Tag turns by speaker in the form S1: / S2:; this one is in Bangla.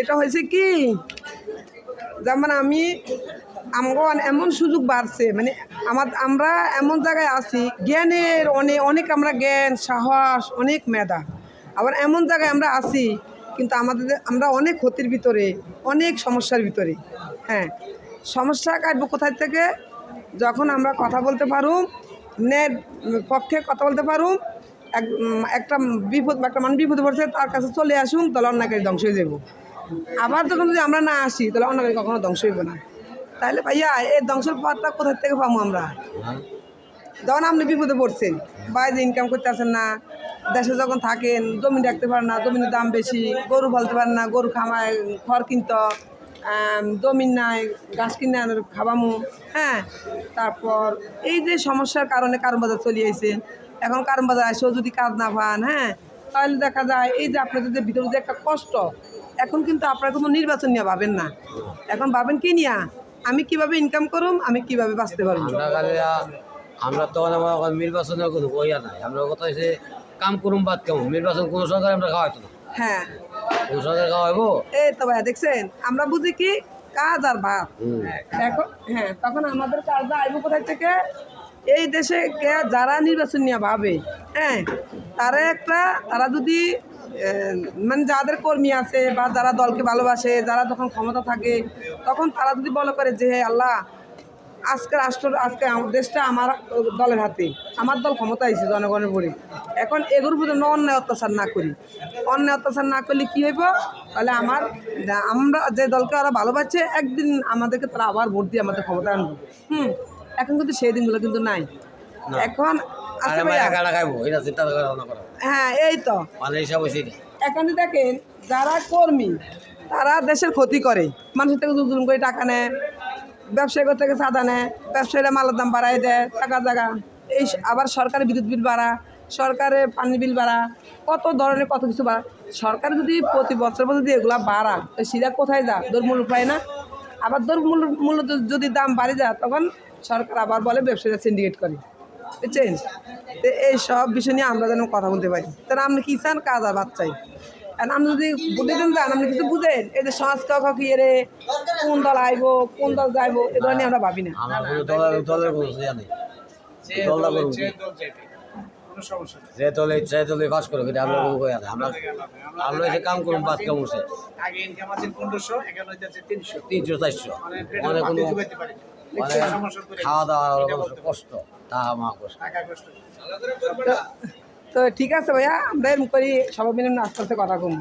S1: এটা হয়েছে কি, যেমন আমগো এমন সুযোগ বাড়ছে, মানে আমরা এমন জায়গায় আছি, জ্ঞানের অনেক আমরা জ্ঞান সাহস অনেক মেধা, আবার এমন জায়গায় আমরা আছি কিন্তু আমরা অনেক ক্ষতির ভিতরে, অনেক সমস্যার ভিতরে। হ্যাঁ, সমস্যা কাটবো কোথায় থেকে? যখন আমরা কথা বলতে পারুম, নেট পক্ষে কথা বলতে পারুম, একটা মানুষ বিপদে পড়ছে, তার কাছে চলে আসুন, তাহলে অন্যকে ধ্বংস হয়ে যাব। আবার যখন যদি আমরা না আসি, তাহলে অন্যকে কখনো ধ্বংস হইব না। তাহলে ভাইয়া এই ধ্বংসের পথটা কোথার থেকে পাবো আমরা? যখন আপনি বিপদে পড়ছেন, বাইরে ইনকাম করতে আসেন না, দেশে যখন থাকেন, জমি রাখতে পারেন না, জমির দাম বেশি, গরু ফলতে পারেন না, গরু খামায় খড় কিনতে, জমিন নাই, গাছ কিনে খাবামু। হ্যাঁ, তারপর এই যে সমস্যার কারণে কারণ বাজার চলে আইছেন, এখন কারণ বাজার আসেও যদি কাজ না পান, হ্যাঁ, তাহলে দেখা যায় এই যে আপনাদের যে ভিতরে যে একটা কষ্ট, এখন কিন্তু আপনারা কোনো নির্বাচন নিয়ে ভাবেন না, এখন ভাবেন কি নিয়ে, আমি কিভাবে ইনকাম করুম, আমি কিভাবে বাঁচতে পারবো।
S2: আমরা তখন আমার নির্বাচনের কোনো বইয়া নাই, আমরা কথা হয়েছে কাম করুম বাদ কেমন নির্বাচন কোনো সরকার আমরা খাওয়াইতো না।
S1: হ্যাঁ,
S2: কোনো সরকার খাওয়াইবো?
S1: এই তো ভাইয়া দেখছেন, আমরা বুঝি কি কাজ আর ভাত। এখন হ্যাঁ, তখন আমাদের কাজটা আইব কোথায় থেকে? এই দেশে যারা নির্বাচন নিয়ে ভাবে, হ্যাঁ, তারা যদি মানে যাদের কর্মী আছে বা যারা দলকে ভালোবাসে, যারা তখন ক্ষমতা থাকে, তখন তারা যদি বলে করে যে হে আল্লাহ, আজকে আমার দেশটা আমার দলের হাতে, আমার দল ক্ষমতা আইছে জনগণের ভোটে, এখন এগুলোর প্রতি অন্যায় অত্যাচার না করি, অন্যায় অত্যাচার না করলে কী হইব? তাহলে আমরা যে দলকে ওরা ভালোবাসছে, একদিন আমাদেরকে তারা আবার ভোট দিয়ে আমাদের ক্ষমতা আনবো। এখন কিন্তু সেই দিনগুলো কিন্তু নাই। এখন আছে ভাইয়া, হ্যাঁ, এই তো এখন দেখেন যারা কর্মী, তারা দেশের ক্ষতি করে, মানুষের থেকে জুলুম করে টাকা নেয়, ব্যবসায়ী থেকে চাঁদা নেয়, ব্যবসায়ীরা মালের দাম বাড়াই দেয়, টাকা জায়গা, এই আবার সরকারের বিদ্যুৎ বিল বাড়া, সরকারের পানি বিল বাড়া, কত ধরনের কত কিছু বাড়া। সরকার যদি প্রতি বছর যদি এগুলা বাড়া, সেটা কোথায় যা? দরমূল্য পায় না। আবার দরমূল্য যদি দাম বাড়ে যায়, তখন সরকার আবার বলে ব্যবসায়ীরা সিন্ডিকেট করে, বুঝছেন? তো এই সব বিষয় নিয়ে আমরা যেন কথা বলতে পারি। তাহলে আপনি কি চান? কাজ আর বাদ চাই। আর আপনি যদি বুঝে দেন, যান আপনি কিছু বুঝেন, এই যে সমাজ কি রে, কোন দল আইব, কোন দল যাইব, এগুলো নিয়ে আমরা ভাবি না।
S2: যে দলে ইচ্ছা দলে কাজ করো, কিন্তু আমরা আমরা এসে কাম করুন বাদ কেমন সে 300-400 মানে কোনো খাওয়া দাওয়া কষ্ট, তা আমার কষ্ট।
S1: তো ঠিক আছে ভাইয়া, আমরা এরকম করি, সবাই মিলে আস্তে আস্তে কথা কম।